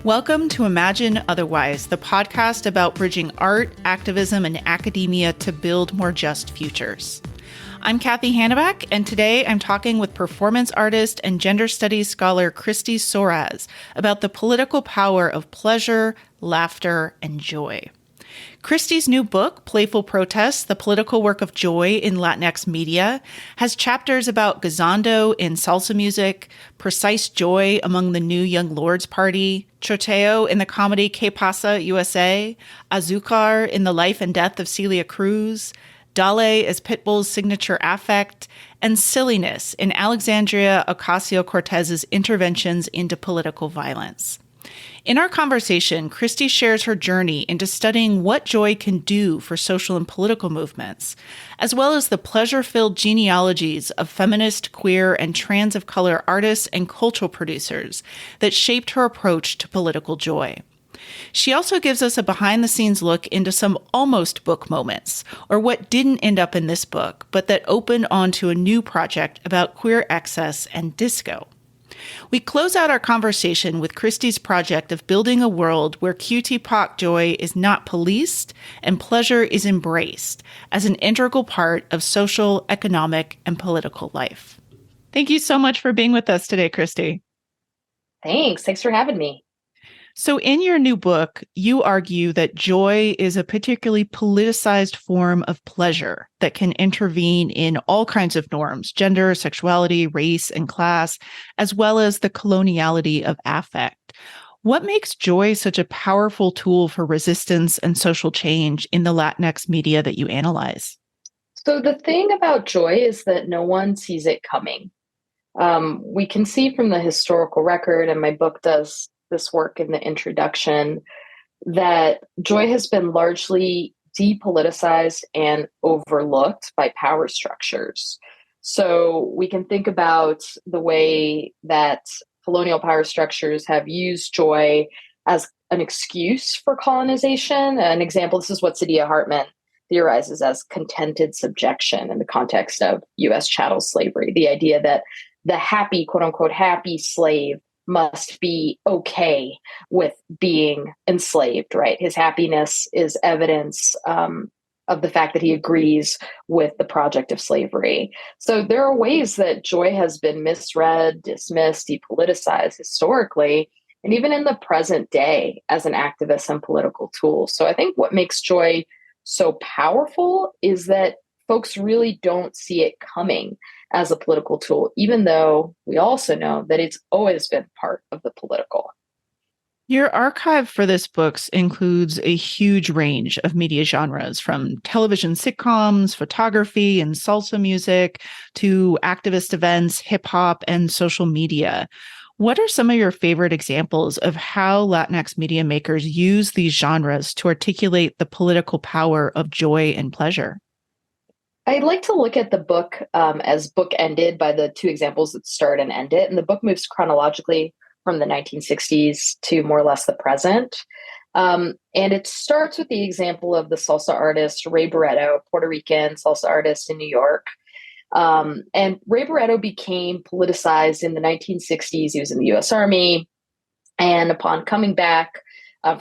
Welcome to Imagine Otherwise, the podcast about bridging art, activism, and academia to build more just futures. I'm Cathy Hannabach, and today I'm talking with performance artist and gender studies scholar Kristie Soares about the political power of pleasure, laughter, and joy. Kristie's new book, Playful Protest, The Political Work of Joy in Latinx Media, has chapters about gozando in salsa music, precise joy among the new Young Lords Party, choteo in the comedy Qué Pasa U.S.A., azúcar in the life and death of Celia Cruz, dale as Pitbull's signature affect, and silliness in Alexandria Ocasio-Cortez's interventions into political violence. In our conversation, Kristie shares her journey into studying what joy can do for social and political movements, as well as the pleasure-filled genealogies of feminist, queer, and trans of color artists and cultural producers that shaped her approach to political joy. She also gives us a behind-the-scenes look into some almost book moments, or what didn't end up in this book, but that opened onto a new project about queer excess and disco. We close out our conversation with Kristie's project of building a world where QT-POC joy is not policed and pleasure is embraced as an integral part of social, economic, and political life. Thank you so much for being with us today, Kristie. Thanks for having me. So in your new book, you argue that joy is a particularly politicized form of pleasure that can intervene in all kinds of norms, gender, sexuality, race, and class, as well as the coloniality of affect. What makes joy such a powerful tool for resistance and social change in the Latinx media that you analyze? So the thing about joy is that no one sees it coming. We can see from the historical record, and my book does this work in the introduction, that joy has been largely depoliticized and overlooked by power structures. So we can think about the way that colonial power structures have used joy as an excuse for colonization. An example, this is what Saidiya Hartman theorizes as contented subjection in the context of U.S. chattel slavery, the idea that the happy, quote unquote, happy slave must be okay with being enslaved, right? His happiness is evidence of the fact that he agrees with the project of slavery. So there are ways that joy has been misread, dismissed, depoliticized historically, and even in the present day as an activist and political tool. So I think what makes joy so powerful is that folks really don't see it coming as a political tool, even though we also know that it's always been part of the political. Your archive for this book includes a huge range of media genres, from television sitcoms, photography, and salsa music, to activist events, hip hop, and social media. What are some of your favorite examples of how Latinx media makers use these genres to articulate the political power of joy and pleasure? I'd like to look at the book as book-ended by the two examples that start and end it. And the book moves chronologically from the 1960s to more or less the present. And it starts with the example of the salsa artist Ray Barretto, Puerto Rican salsa artist in New York. And Ray Barretto became politicized in the 1960s. He was in the U.S. Army. And upon coming back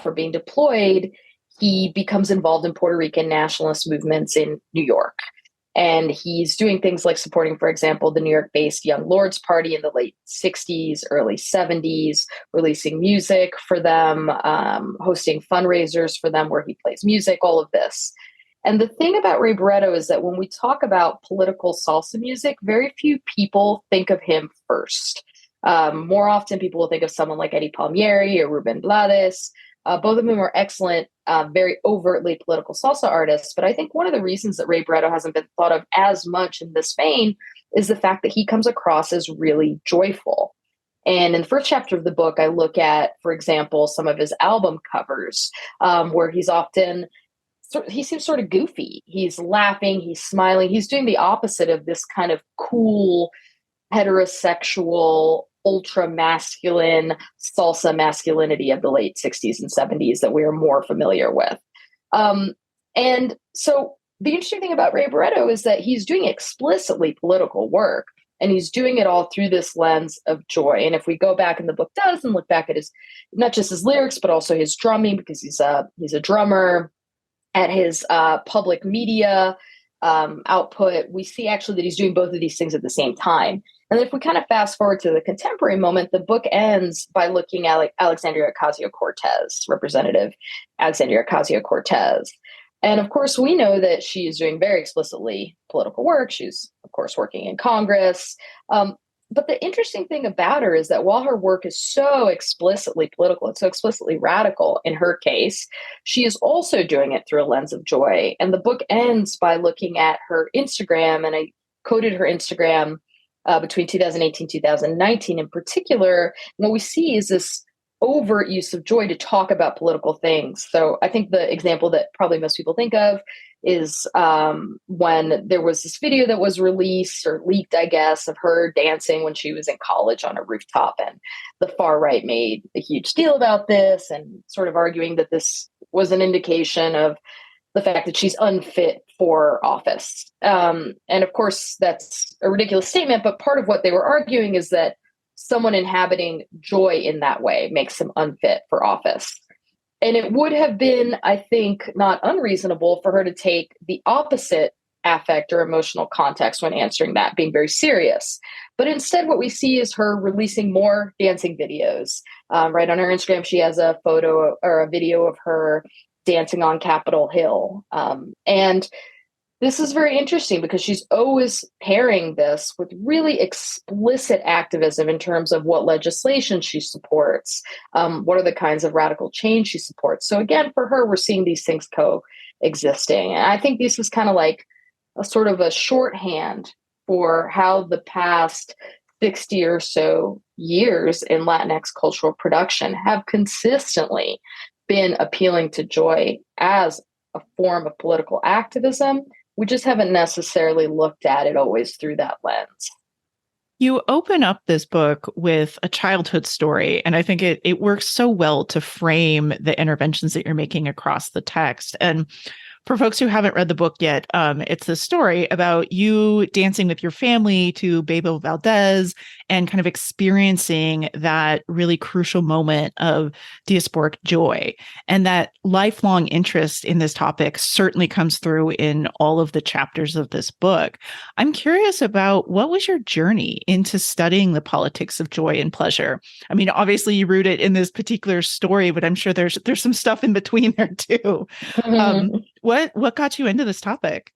for being deployed, he becomes involved in Puerto Rican nationalist movements in New York. And he's doing things like supporting, for example, the New York-based Young Lords Party in the late 60s, early 70s, releasing music for them, hosting fundraisers for them where he plays music, all of this. And the thing about Ray Barretto is that when we talk about political salsa music, very few people think of him first. More often, people will think of someone like Eddie Palmieri or Ruben Blades. Both of them are excellent, very overtly political salsa artists. But I think one of the reasons that Ray Barretto hasn't been thought of as much in this vein is the fact that he comes across as really joyful. And in the first chapter of the book, I look at, for example, some of his album covers, where he seems sort of goofy. He's laughing, he's smiling, he's doing the opposite of this kind of cool, heterosexual, ultra-masculine salsa masculinity of the late 60s and 70s that we are more familiar with. And so the interesting thing about Ray Barretto is that he's doing explicitly political work, And he's doing it all through this lens of joy. And if we go back, and the book does, and look back at his, not just his lyrics, but also his drumming, because he's a drummer, at his public media output, we see actually that he's doing both of these things at the same time. And if we kind of fast forward to the contemporary moment, the book ends by looking at Alexandria Ocasio-Cortez, Representative Alexandria Ocasio-Cortez. And of course, we know that she is doing very explicitly political work. She's, of course, working in Congress. But the interesting thing about her is that while her work is so explicitly political, it's so explicitly radical in her case, she is also doing it through a lens of joy. And the book ends by looking at her Instagram, and I quoted her Instagram between 2018 and 2019 in particular. And what we see is this overt use of joy to talk about political things. So I think the example that probably most people think of is when there was this video that was released or leaked, I guess, of her dancing when she was in college on a rooftop. And the far right made a huge deal about this and sort of arguing that this was an indication of the fact that she's unfit for office. And of course, that's a ridiculous statement. But part of what they were arguing is that someone inhabiting joy in that way makes them unfit for office. And it would have been, I think, not unreasonable for her to take the opposite affect or emotional context when answering that, being very serious. But instead, what we see is her releasing more dancing videos. Right on her Instagram, she has a photo or a video of her dancing on Capitol Hill. And this is very interesting because she's always pairing this with really explicit activism in terms of what legislation she supports, what are the kinds of radical change she supports. So again, for her, we're seeing these things coexisting. And I think this is kind of like a sort of a shorthand for how the past 60 or so years in Latinx cultural production have consistently been appealing to joy as a form of political activism. We just haven't necessarily looked at it always through that lens. You open up this book with a childhood story, and I think it works so well to frame the interventions that you're making across the text. And for folks who haven't read the book yet, it's a story about you dancing with your family to Bebo Valdez and kind of experiencing that really crucial moment of diasporic joy. And that lifelong interest in this topic certainly comes through in all of the chapters of this book. I'm curious about what was your journey into studying the politics of joy and pleasure? I mean, obviously you root it in this particular story, but I'm sure there's some stuff in between there too. What got you into this topic?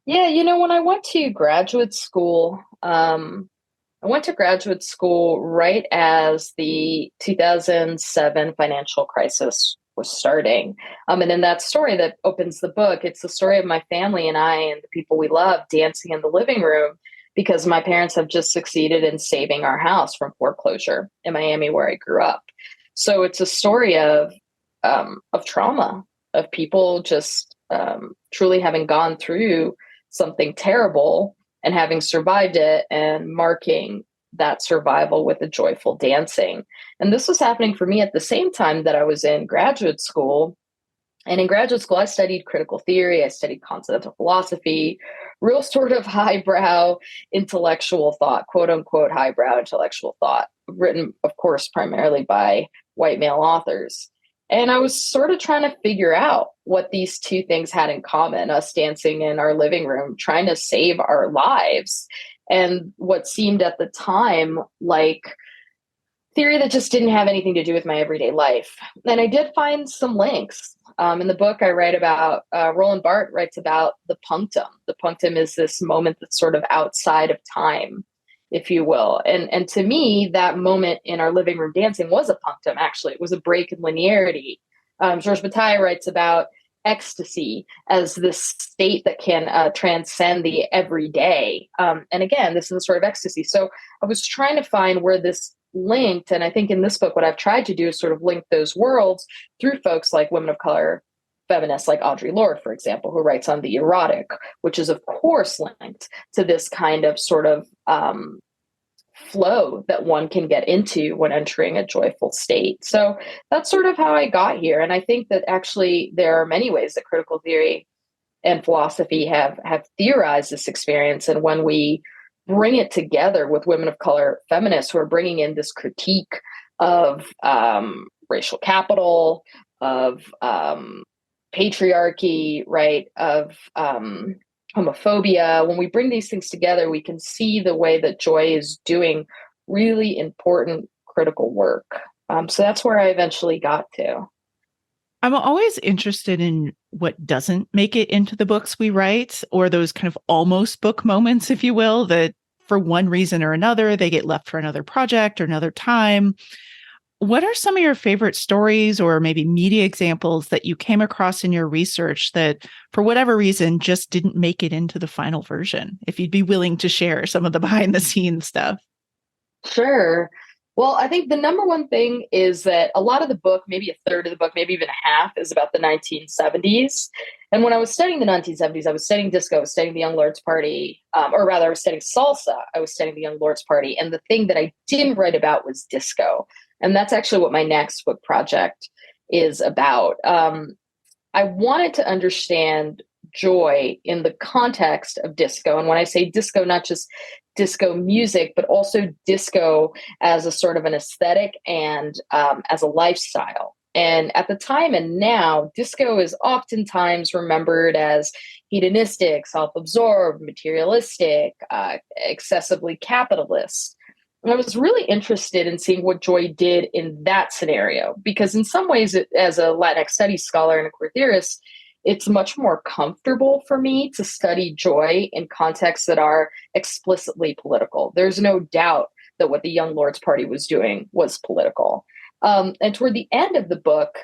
Yeah, when I went to graduate school, right as the 2007 financial crisis was starting. And in that story that opens the book, it's the story of my family and I and the people we love dancing in the living room because my parents have just succeeded in saving our house from foreclosure in Miami, where I grew up. So it's a story of trauma, of people just truly having gone through something terrible and having survived it and marking that survival with a joyful dancing. And this was happening for me at the same time that I was in graduate school. And in graduate school, I studied critical theory, I studied continental philosophy, real sort of highbrow intellectual thought, quote unquote, highbrow intellectual thought, written, of course, primarily by white male authors. And I was sort of trying to figure out what these two things had in common, us dancing in our living room, trying to save our lives, and what seemed at the time like theory that just didn't have anything to do with my everyday life. And I did find some links. In the book, I write about, Roland Barthes writes about the punctum. The punctum is this moment that's sort of outside of time, if you will. And to me, that moment in our living room dancing was a punctum, actually. It was a break in linearity. Georges Bataille writes about ecstasy as this state that can transcend the everyday. And again, this is a sort of ecstasy. So I was trying to find where this linked. And I think in this book, what I've tried to do is sort of link those worlds through folks like women of color, feminists like Audre Lorde, for example, who writes on the erotic, which is, of course, linked to this kind of sort of flow that one can get into when entering a joyful state. So that's sort of how I got here. And I think that actually there are many ways that critical theory and philosophy have theorized this experience. And when we bring it together with women of color feminists who are bringing in this critique of racial capital, of patriarchy, right, of homophobia. When we bring these things together, we can see the way that Joy is doing really important critical work. So that's where I eventually got to. I'm always interested in what doesn't make it into the books we write, or those kind of almost book moments, if you will, that for one reason or another, they get left for another project or another time. What are some of your favorite stories or maybe media examples that you came across in your research that, for whatever reason, just didn't make it into the final version? If you'd be willing to share some of the behind the scenes stuff. Sure. Well, I think the number one thing is that a lot of the book, maybe a third of the book, maybe even half, is about the 1970s. And when I was studying the 1970s, I was studying disco, I was studying the Young Lords Party, or rather, I was studying salsa, I was studying the Young Lords Party. And the thing that I didn't write about was disco. And that's actually what my next book project is about. I wanted to understand joy in the context of disco. And when I say disco, not just disco music, but also disco as a sort of an aesthetic and as a lifestyle. And at the time and now, disco is oftentimes remembered as hedonistic, self-absorbed, materialistic, excessively capitalist. And I was really interested in seeing what Joy did in that scenario, because in some ways, as a Latinx studies scholar and a queer theorist, it's much more comfortable for me to study Joy in contexts that are explicitly political. There's no doubt that what the Young Lords Party was doing was political. And toward the end of the book,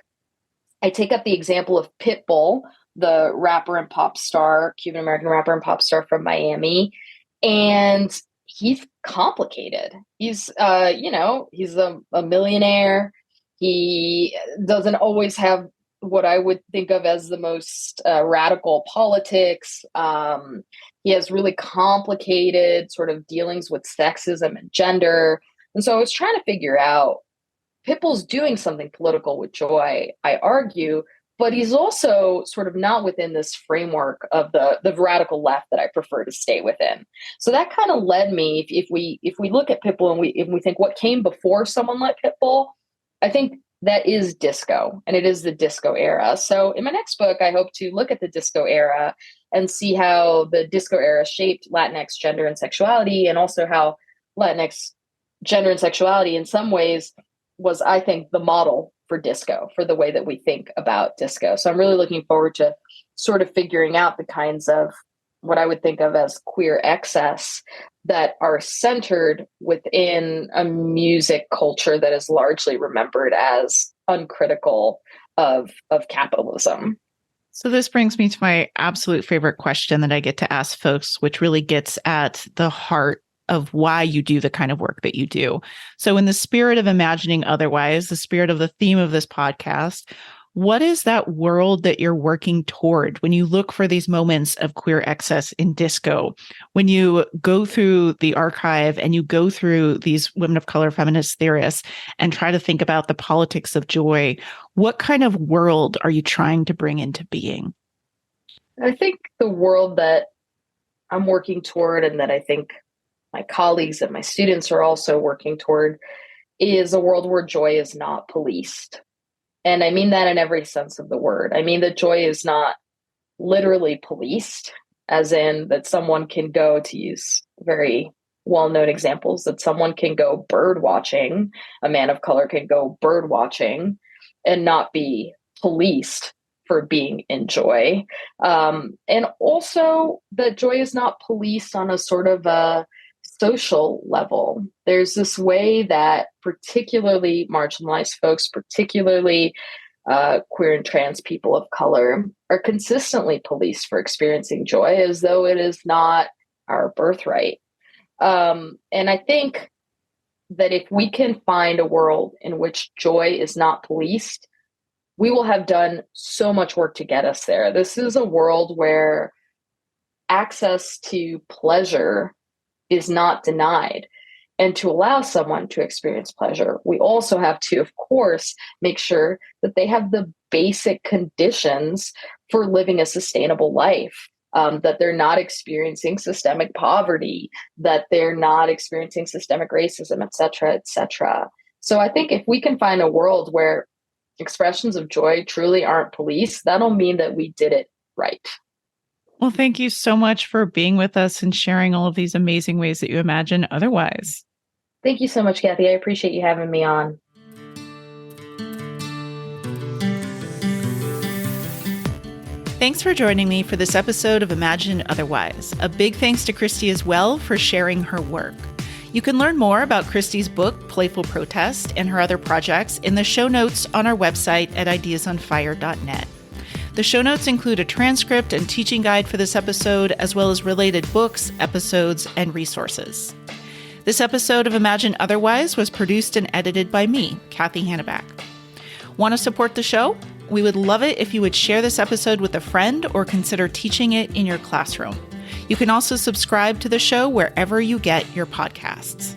I take up the example of Pitbull, the rapper and pop star, Cuban-American rapper and pop star from Miami. And he's complicated. He's, he's a millionaire. He doesn't always have what I would think of as the most radical politics. He has really complicated sort of dealings with sexism and gender. And so I was trying to figure out, Pitbull's doing something political with Joy, I argue, but he's also sort of not within this framework of the radical left that I prefer to stay within. So that kind of led me, if we look at Pitbull and if we think what came before someone like Pitbull, I think that is disco, and it is the disco era. So in my next book, I hope to look at the disco era and see how the disco era shaped Latinx gender and sexuality, and also how Latinx gender and sexuality in some ways was, I think, the model for disco, for the way that we think about disco. So I'm really looking forward to sort of figuring out the kinds of what I would think of as queer excess that are centered within a music culture that is largely remembered as uncritical of capitalism. So this brings me to my absolute favorite question that I get to ask folks, which really gets at the heart of why you do the kind of work that you do. So in the spirit of imagining otherwise, the spirit of the theme of this podcast, what is that world that you're working toward when you look for these moments of queer excess in disco? When you go through the archive and you go through these women of color feminist theorists and try to think about the politics of joy, what kind of world are you trying to bring into being? I think the world that I'm working toward, and that I think my colleagues and my students are also working toward, is a world where joy is not policed. And I mean that in every sense of the word. I mean that joy is not literally policed, as in that someone can go, to use very well-known examples, that someone can go bird watching, a man of color can go bird watching and not be policed for being in joy. And also that joy is not policed on a sort of a social level. There's this way that particularly marginalized folks, particularly queer and trans people of color, are consistently policed for experiencing joy as though it is not our birthright. And I think that if we can find a world in which joy is not policed, we will have done so much work to get us there. This is a world where access to pleasure is not denied. And to allow someone to experience pleasure, we also have to, of course, make sure that they have the basic conditions for living a sustainable life. that they're not experiencing systemic poverty, that they're not experiencing systemic racism, et cetera, et cetera. So I think if we can find a world where expressions of joy truly aren't policed, that'll mean that we did it right. Well, thank you so much for being with us and sharing all of these amazing ways that you imagine otherwise. Thank you so much, Cathy. I appreciate you having me on. Thanks for joining me for this episode of Imagine Otherwise. A big thanks to Kristie as well for sharing her work. You can learn more about Kristie's book, Playful Protest, and her other projects in the show notes on our website at ideasonfire.net. The show notes include a transcript and teaching guide for this episode, as well as related books, episodes, and resources. This episode of Imagine Otherwise was produced and edited by me, Cathy Hannabach. Want to support the show? We would love it if you would share this episode with a friend or consider teaching it in your classroom. You can also subscribe to the show wherever you get your podcasts.